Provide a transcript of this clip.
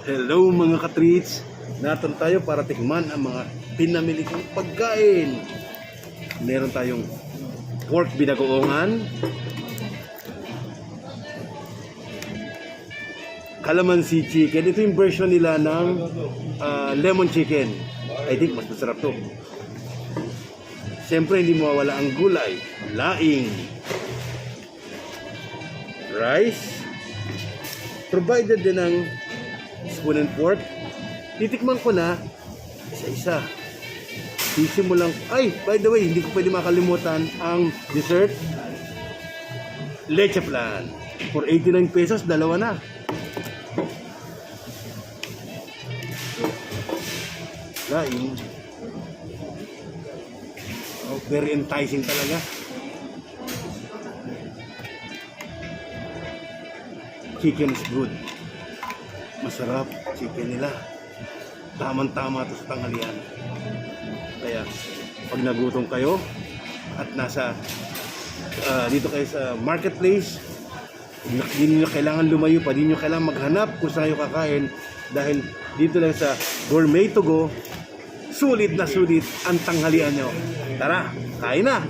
Hello mga ka-treats! Narito tayo para tikman ang mga pinamili kong pagkain. Meron tayong pork binagoongan, calamansi chicken. Ito yung version nila ng lemon chicken. I think mas masarap to. Siyempre hindi mawawala ang gulay, laing, rice, provided din ng spoon and fork. Titikman ko na isa-isa. Sisimulang, ay, by the way, hindi ko pwede makalimutan ang dessert, leche flan. For 89 pesos, dalawa na. Laing. Oh, very enticing talaga. Chicken is good. Masarap chicken nila. Tamang-tama ito sa tanghalian. Kaya pag nagutom kayo at nasa dito kayo sa marketplace, hindi nyo kailangan lumayo pa, hindi nyo kailangan maghanap kung saan kayo kakain, dahil dito lang sa Gourmet to Go, sulit na sulit ang tanghalian nyo. Tara, kain na!